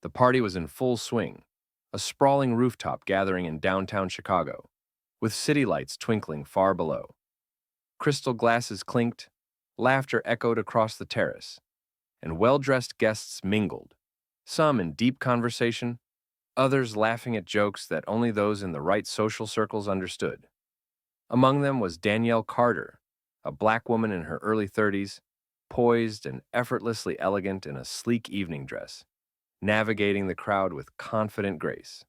The party was in full swing, a sprawling rooftop gathering in downtown Chicago, with city lights twinkling far below. Crystal glasses clinked, laughter echoed across the terrace, and well-dressed guests mingled, some in deep conversation, others laughing at jokes that only those in the right social circles understood. Among them was Danielle Carter, a black woman in her early 30s, poised and effortlessly elegant in a sleek evening dress, navigating the crowd with confident grace.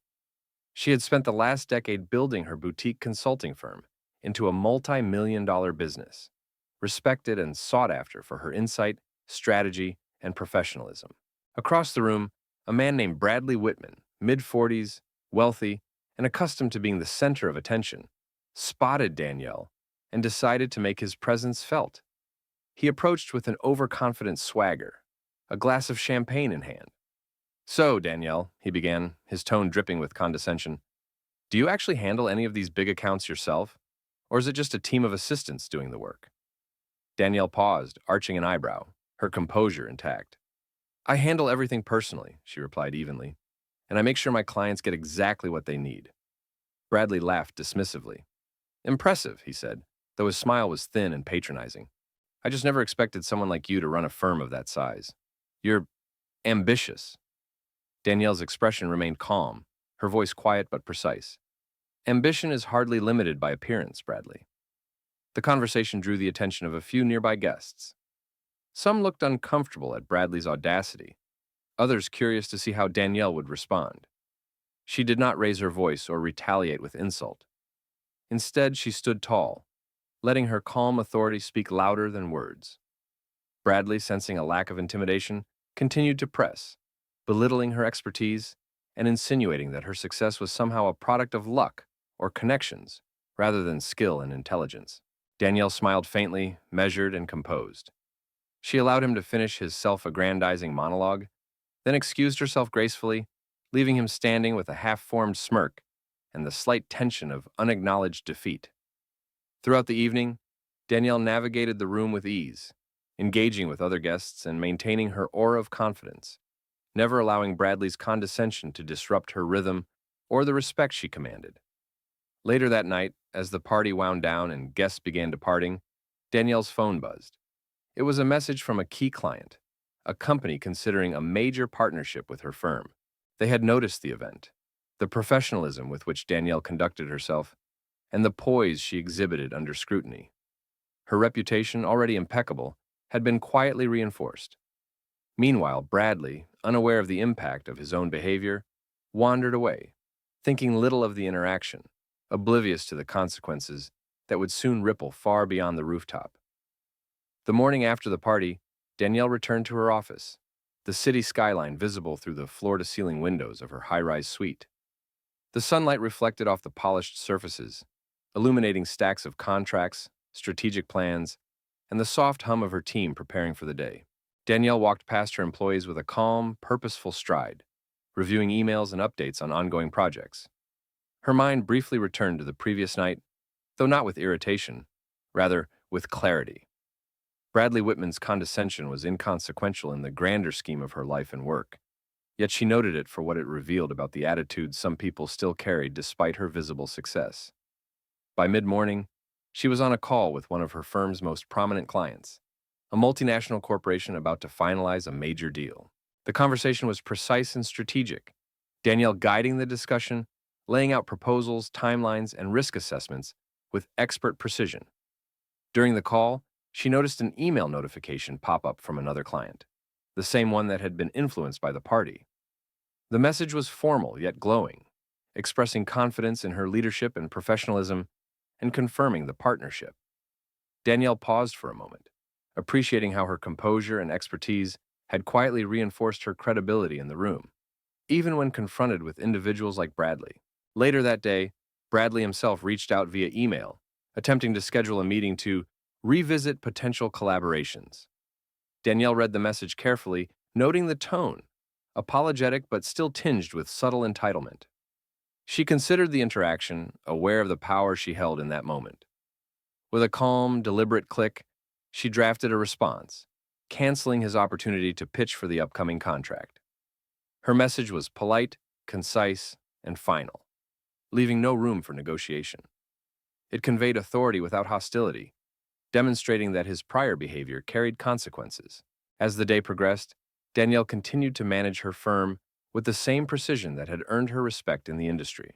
She had spent the last decade building her boutique consulting firm into a multi-million-dollar business, respected and sought after for her insight, strategy, and professionalism. Across the room, a man named Bradley Whitman, mid-40s, wealthy, and accustomed to being the center of attention, spotted Danielle and decided to make his presence felt. He approached with an overconfident swagger, a glass of champagne in hand. "So, Danielle," he began, his tone dripping with condescension, "do you actually handle any of these big accounts yourself, or is it just a team of assistants doing the work?" Danielle paused, arching an eyebrow, her composure intact. "I handle everything personally," she replied evenly, "and I make sure my clients get exactly what they need." Bradley laughed dismissively. "Impressive," he said, though his smile was thin and patronizing. "I just never expected someone like you to run a firm of that size. You're ambitious." Danielle's expression remained calm, her voice quiet but precise. "Ambition is hardly limited by appearance, Bradley." The conversation drew the attention of a few nearby guests. Some looked uncomfortable at Bradley's audacity, others curious to see how Danielle would respond. She did not raise her voice or retaliate with insult. Instead, she stood tall, letting her calm authority speak louder than words. Bradley, sensing a lack of intimidation, continued to press, belittling her expertise and insinuating that her success was somehow a product of luck or connections rather than skill and intelligence. Danielle smiled faintly, measured and composed. She allowed him to finish his self-aggrandizing monologue, then excused herself gracefully, leaving him standing with a half-formed smirk and the slight tension of unacknowledged defeat. Throughout the evening, Danielle navigated the room with ease, engaging with other guests and maintaining her aura of confidence, never allowing Bradley's condescension to disrupt her rhythm or the respect she commanded. Later that night, as the party wound down and guests began departing, Danielle's phone buzzed. It was a message from a key client, a company considering a major partnership with her firm. They had noticed the event, the professionalism with which Danielle conducted herself, and the poise she exhibited under scrutiny. Her reputation, already impeccable, had been quietly reinforced. Meanwhile, Bradley, unaware of the impact of his own behavior, wandered away, thinking little of the interaction, oblivious to the consequences that would soon ripple far beyond the rooftop. The morning after the party, Danielle returned to her office, the city skyline visible through the floor-to-ceiling windows of her high-rise suite. The sunlight reflected off the polished surfaces, illuminating stacks of contracts, strategic plans, and the soft hum of her team preparing for the day. Danielle walked past her employees with a calm, purposeful stride, reviewing emails and updates on ongoing projects. Her mind briefly returned to the previous night, though not with irritation, rather with clarity. Bradley Whitman's condescension was inconsequential in the grander scheme of her life and work, yet she noted it for what it revealed about the attitude some people still carried despite her visible success. By mid-morning, she was on a call with one of her firm's most prominent clients, a multinational corporation about to finalize a major deal. The conversation was precise and strategic, Danielle guiding the discussion, laying out proposals, timelines, and risk assessments with expert precision. During the call, she noticed an email notification pop up from another client, the same one that had been influenced by the party. The message was formal yet glowing, expressing confidence in her leadership and professionalism and confirming the partnership. Danielle paused for a moment, appreciating how her composure and expertise had quietly reinforced her credibility in the room, even when confronted with individuals like Bradley. Later that day, Bradley himself reached out via email, attempting to schedule a meeting to revisit potential collaborations. Danielle read the message carefully, noting the tone, apologetic but still tinged with subtle entitlement. She considered the interaction, aware of the power she held in that moment. With a calm, deliberate click, she drafted a response, canceling his opportunity to pitch for the upcoming contract. Her message was polite, concise, and final, leaving no room for negotiation. It conveyed authority without hostility, demonstrating that his prior behavior carried consequences. As the day progressed, Danielle continued to manage her firm with the same precision that had earned her respect in the industry.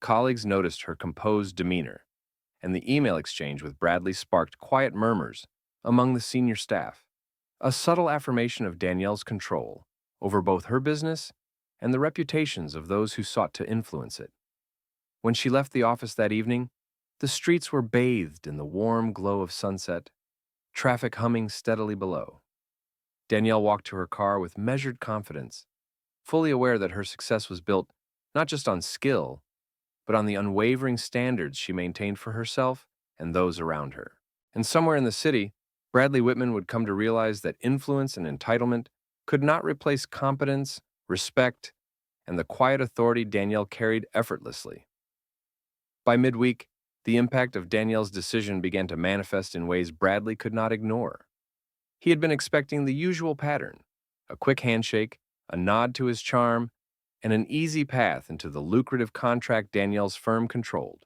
Colleagues noticed her composed demeanor, and the email exchange with Bradley sparked quiet murmurs among the senior staff, a subtle affirmation of Danielle's control over both her business and the reputations of those who sought to influence it. When she left the office that evening, the streets were bathed in the warm glow of sunset, traffic humming steadily below. Danielle walked to her car with measured confidence, fully aware that her success was built not just on skill, but on the unwavering standards she maintained for herself and those around her. And somewhere in the city, Bradley Whitman would come to realize that influence and entitlement could not replace competence, respect, and the quiet authority Danielle carried effortlessly. By midweek, the impact of Danielle's decision began to manifest in ways Bradley could not ignore. He had been expecting the usual pattern: a quick handshake, a nod to his charm, and an easy path into the lucrative contract Danielle's firm controlled.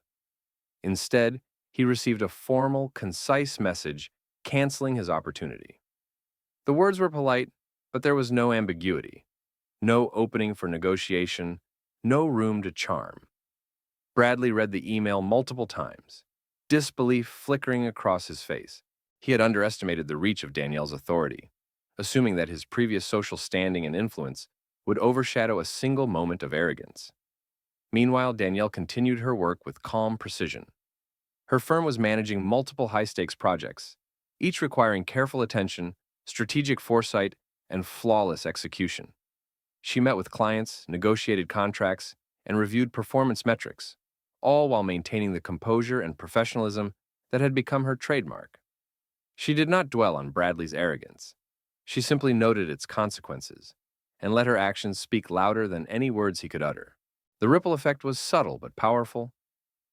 Instead, he received a formal, concise message canceling his opportunity. The words were polite, but there was no ambiguity, no opening for negotiation, no room to charm. Bradley read the email multiple times, disbelief flickering across his face. He had underestimated the reach of Danielle's authority, assuming that his previous social standing and influence would overshadow a single moment of arrogance. Meanwhile, Danielle continued her work with calm precision. Her firm was managing multiple high-stakes projects, each requiring careful attention, strategic foresight, and flawless execution. She met with clients, negotiated contracts, and reviewed performance metrics, all while maintaining the composure and professionalism that had become her trademark. She did not dwell on Bradley's arrogance. She simply noted its consequences and let her actions speak louder than any words he could utter. The ripple effect was subtle but powerful.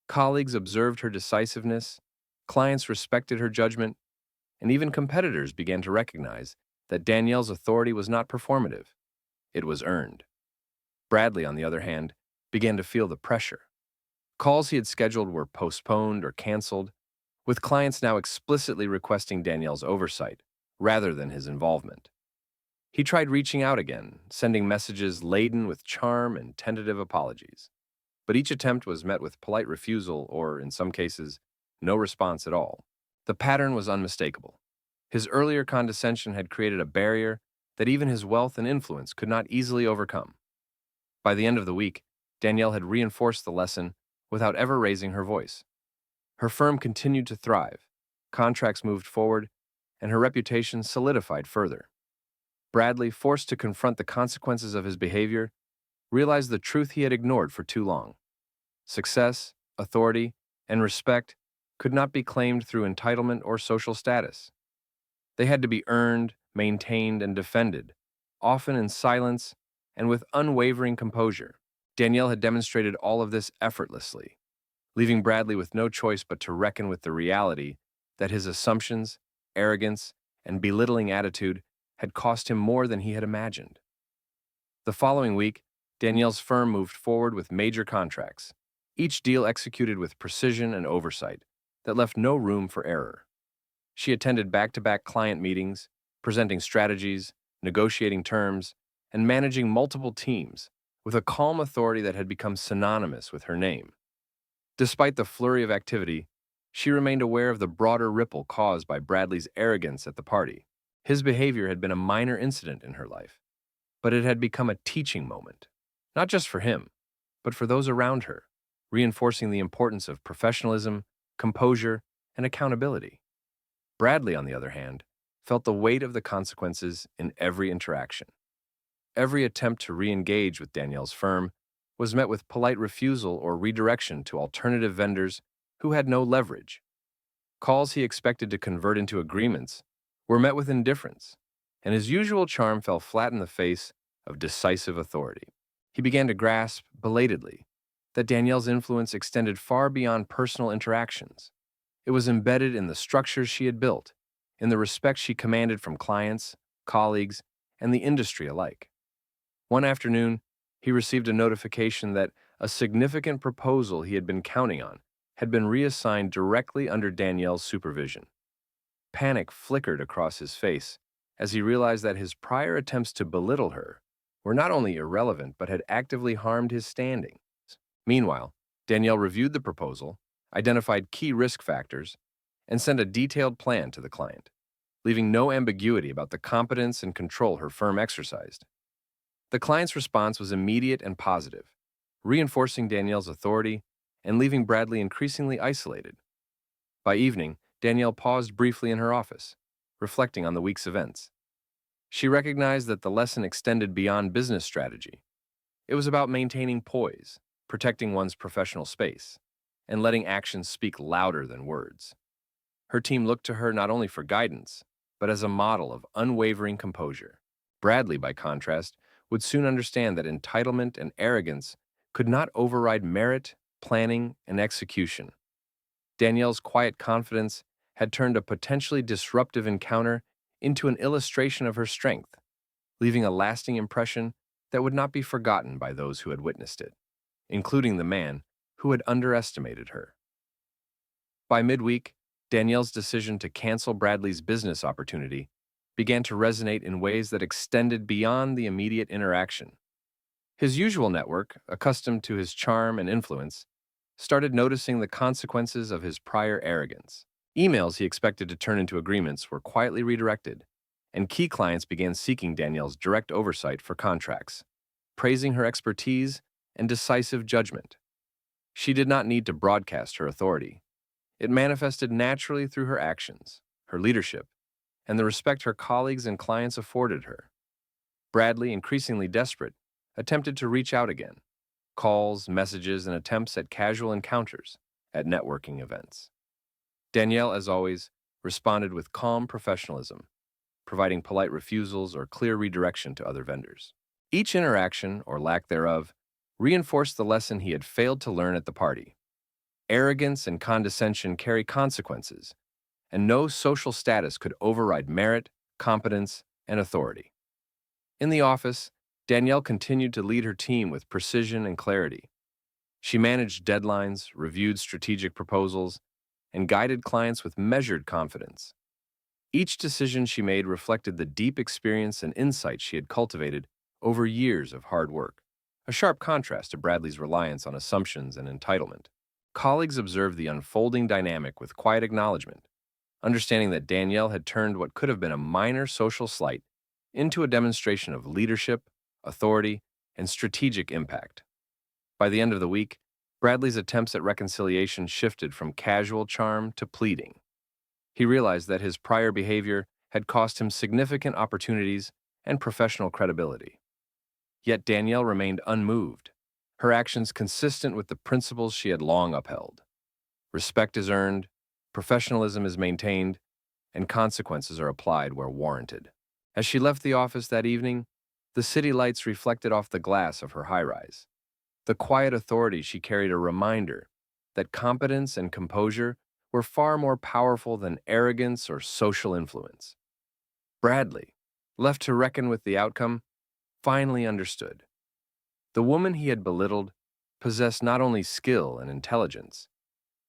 Colleagues observed her decisiveness, clients respected her judgment, and even competitors began to recognize that Danielle's authority was not performative. It was earned. Bradley, on the other hand, began to feel the pressure. Calls he had scheduled were postponed or canceled, with clients now explicitly requesting Danielle's oversight rather than his involvement. He tried reaching out again, sending messages laden with charm and tentative apologies. But each attempt was met with polite refusal or, in some cases, no response at all. The pattern was unmistakable. His earlier condescension had created a barrier that even his wealth and influence could not easily overcome. By the end of the week, Danielle had reinforced the lesson without ever raising her voice. Her firm continued to thrive, contracts moved forward, and her reputation solidified further. Bradley, forced to confront the consequences of his behavior, realized the truth he had ignored for too long. Success, authority, and respect could not be claimed through entitlement or social status. They had to be earned, maintained, and defended, often in silence and with unwavering composure. Danielle had demonstrated all of this effortlessly, leaving Bradley with no choice but to reckon with the reality that his assumptions, arrogance, and belittling attitude had cost him more than he had imagined. The following week, Danielle's firm moved forward with major contracts, each deal executed with precision and oversight that left no room for error. She attended back-to-back client meetings, presenting strategies, negotiating terms, and managing multiple teams with a calm authority that had become synonymous with her name. Despite the flurry of activity, she remained aware of the broader ripple caused by Bradley's arrogance at the party. His behavior had been a minor incident in her life, but it had become a teaching moment, not just for him, but for those around her, reinforcing the importance of professionalism, composure, and accountability. Bradley, on the other hand, felt the weight of the consequences in every interaction. Every attempt to re-engage with Danielle's firm was met with polite refusal or redirection to alternative vendors who had no leverage. Calls he expected to convert into agreements were met with indifference, and his usual charm fell flat in the face of decisive authority. He began to grasp, belatedly, that Danielle's influence extended far beyond personal interactions. It was embedded in the structures she had built, in the respect she commanded from clients, colleagues, and the industry alike. One afternoon, he received a notification that a significant proposal he had been counting on had been reassigned directly under Danielle's supervision. Panic flickered across his face as he realized that his prior attempts to belittle her were not only irrelevant but had actively harmed his standing. Meanwhile, Danielle reviewed the proposal, identified key risk factors, and sent a detailed plan to the client, leaving no ambiguity about the competence and control her firm exercised. The client's response was immediate and positive, reinforcing Danielle's authority and leaving Bradley increasingly isolated. By evening, Danielle paused briefly in her office, reflecting on the week's events. She recognized that the lesson extended beyond business strategy. It was about maintaining poise, protecting one's professional space, and letting actions speak louder than words. Her team looked to her not only for guidance, but as a model of unwavering composure. Bradley, by contrast, would soon understand that entitlement and arrogance could not override merit, planning, and execution. Danielle's quiet confidence had turned a potentially disruptive encounter into an illustration of her strength, leaving a lasting impression that would not be forgotten by those who had witnessed it, including the man who had underestimated her. By midweek, Danielle's decision to cancel Bradley's business opportunity began to resonate in ways that extended beyond the immediate interaction. His usual network, accustomed to his charm and influence, started noticing the consequences of his prior arrogance. Emails he expected to turn into agreements were quietly redirected, and key clients began seeking Danielle's direct oversight for contracts, praising her expertise and decisive judgment. She did not need to broadcast her authority. It manifested naturally through her actions, her leadership, and the respect her colleagues and clients afforded her. Bradley, increasingly desperate, attempted to reach out again. Calls, messages, and attempts at casual encounters at networking events. Danielle, as always, responded with calm professionalism, providing polite refusals or clear redirection to other vendors. Each interaction, or lack thereof, reinforced the lesson he had failed to learn at the party. Arrogance and condescension carry consequences, and no social status could override merit, competence, and authority. In the office, Danielle continued to lead her team with precision and clarity. She managed deadlines, reviewed strategic proposals, and guided clients with measured confidence. Each decision she made reflected the deep experience and insight she had cultivated over years of hard work, a sharp contrast to Bradley's reliance on assumptions and entitlement. Colleagues observed the unfolding dynamic with quiet acknowledgement, understanding that Danielle had turned what could have been a minor social slight into a demonstration of leadership, authority, and strategic impact. By the end of the week, Bradley's attempts at reconciliation shifted from casual charm to pleading. He realized that his prior behavior had cost him significant opportunities and professional credibility. Yet Danielle remained unmoved, her actions consistent with the principles she had long upheld. Respect is earned, professionalism is maintained, and consequences are applied where warranted. As she left the office that evening, the city lights reflected off the glass of her high-rise. The quiet authority she carried a reminder that competence and composure were far more powerful than arrogance or social influence. Bradley, left to reckon with the outcome, finally understood. The woman he had belittled possessed not only skill and intelligence,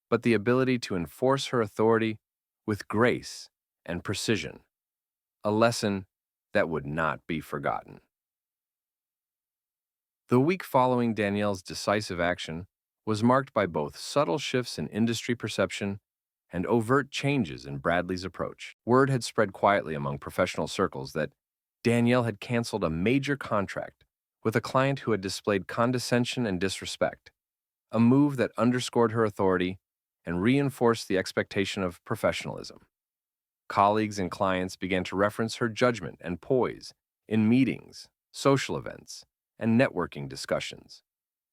but the ability to enforce her authority with grace and precision, a lesson that would not be forgotten. The week following Danielle's decisive action was marked by both subtle shifts in industry perception and overt changes in Bradley's approach. Word had spread quietly among professional circles that Danielle had canceled a major contract with a client who had displayed condescension and disrespect, a move that underscored her authority and reinforced the expectation of professionalism. Colleagues and clients began to reference her judgment and poise in meetings, social events, and networking discussions,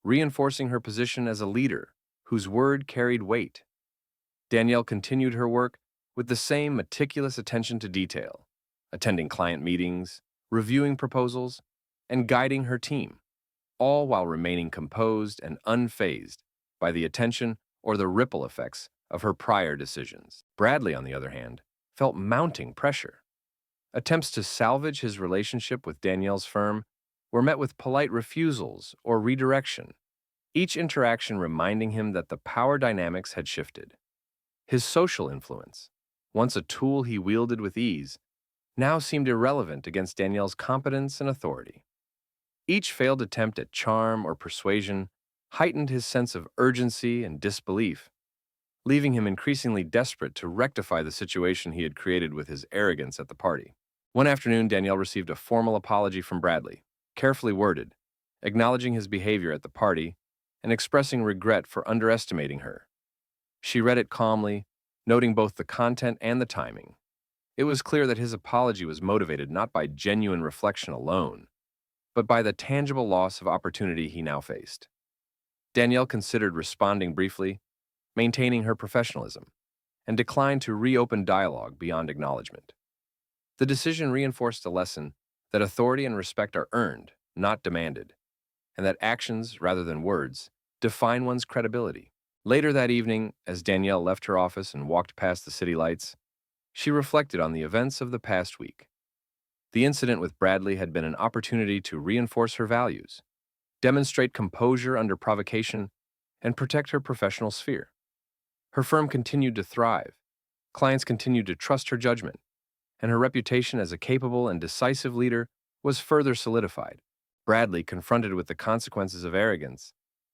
reinforcing her position as a leader whose word carried weight. Danielle continued her work with the same meticulous attention to detail, attending client meetings, reviewing proposals, and guiding her team, all while remaining composed and unfazed by the attention or the ripple effects of her prior decisions. Bradley, on the other hand, felt mounting pressure. Attempts to salvage his relationship with Danielle's firm were met with polite refusals or redirection, each interaction reminding him that the power dynamics had shifted. His social influence, once a tool he wielded with ease, now seemed irrelevant against Danielle's competence and authority. Each failed attempt at charm or persuasion heightened his sense of urgency and disbelief, leaving him increasingly desperate to rectify the situation he had created with his arrogance at the party. One afternoon, Danielle received a formal apology from Bradley, carefully worded, acknowledging his behavior at the party and expressing regret for underestimating her. She read it calmly, noting both the content and the timing. It was clear that his apology was motivated not by genuine reflection alone, but by the tangible loss of opportunity he now faced. Danielle considered responding briefly, maintaining her professionalism, and declined to reopen dialogue beyond acknowledgement. The decision reinforced a lesson that authority and respect are earned, not demanded, and that actions, rather than words, define one's credibility. Later that evening, as Danielle left her office and walked past the city lights, she reflected on the events of the past week. The incident with Bradley had been an opportunity to reinforce her values, demonstrate composure under provocation, and protect her professional sphere. Her firm continued to thrive, clients continued to trust her judgment, and her reputation as a capable and decisive leader was further solidified. Bradley, confronted with the consequences of arrogance,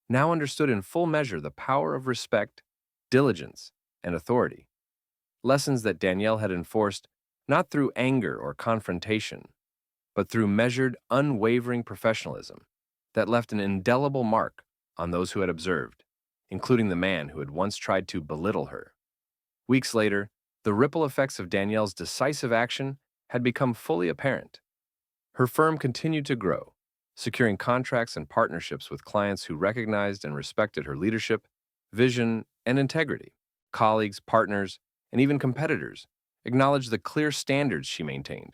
now understood in full measure the power of respect, diligence, and authority. Lessons that Danielle had enforced not through anger or confrontation, but through measured, unwavering professionalism that left an indelible mark on those who had observed, including the man who had once tried to belittle her. Weeks later, the ripple effects of Danielle's decisive action had become fully apparent. Her firm continued to grow, securing contracts and partnerships with clients who recognized and respected her leadership, vision, and integrity. Colleagues, partners, and even competitors acknowledged the clear standards she maintained.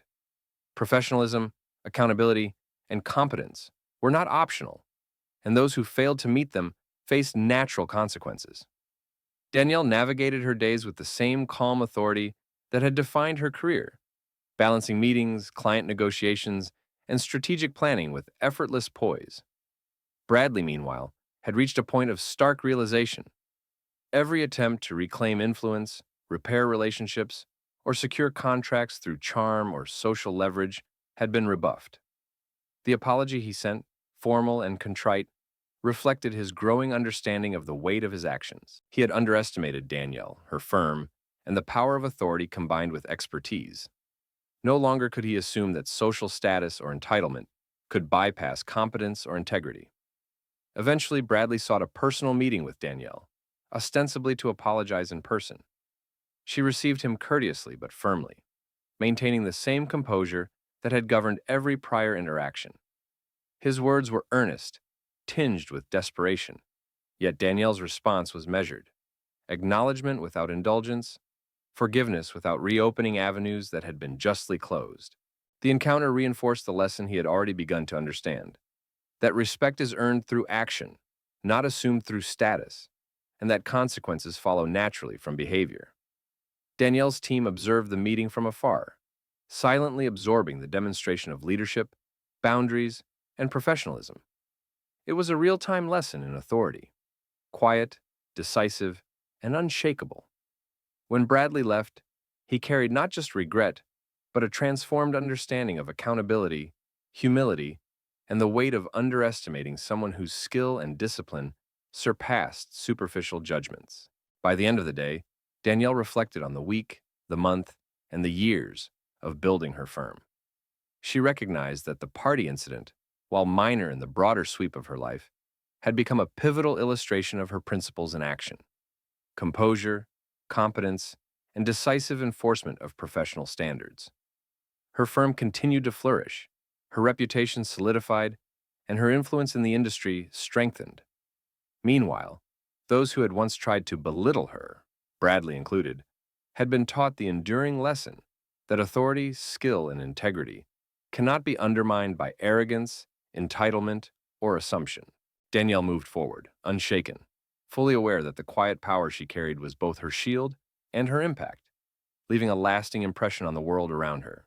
Professionalism, accountability, and competence were not optional, and those who failed to meet them faced natural consequences. Danielle navigated her days with the same calm authority that had defined her career, balancing meetings, client negotiations, and strategic planning with effortless poise. Bradley, meanwhile, had reached a point of stark realization. Every attempt to reclaim influence, repair relationships, or secure contracts through charm or social leverage had been rebuffed. The apology he sent, formal and contrite, reflected his growing understanding of the weight of his actions. He had underestimated Danielle, her firm, and the power of authority combined with expertise. No longer could he assume that social status or entitlement could bypass competence or integrity. Eventually, Bradley sought a personal meeting with Danielle, ostensibly to apologize in person. She received him courteously but firmly, maintaining the same composure that had governed every prior interaction. His words were earnest, tinged with desperation, yet Danielle's response was measured. Acknowledgement without indulgence, forgiveness without reopening avenues that had been justly closed. The encounter reinforced the lesson he had already begun to understand, that respect is earned through action, not assumed through status, and that consequences follow naturally from behavior. Danielle's team observed the meeting from afar, silently absorbing the demonstration of leadership, boundaries, and professionalism. It was a real-time lesson in authority, quiet, decisive, and unshakable. When Bradley left, he carried not just regret, but a transformed understanding of accountability, humility, and the weight of underestimating someone whose skill and discipline surpassed superficial judgments. By the end of the day, Danielle reflected on the week, the month, and the years of building her firm. She recognized that the party incident, while minor in the broader sweep of her life, had become a pivotal illustration of her principles in action: composure, competence, and decisive enforcement of professional standards. Her firm continued to flourish, her reputation solidified, and her influence in the industry strengthened. Meanwhile, those who had once tried to belittle her, Bradley included, had been taught the enduring lesson that authority, skill, and integrity cannot be undermined by arrogance, entitlement, or assumption. Danielle moved forward, unshaken, fully aware that the quiet power she carried was both her shield and her impact, leaving a lasting impression on the world around her.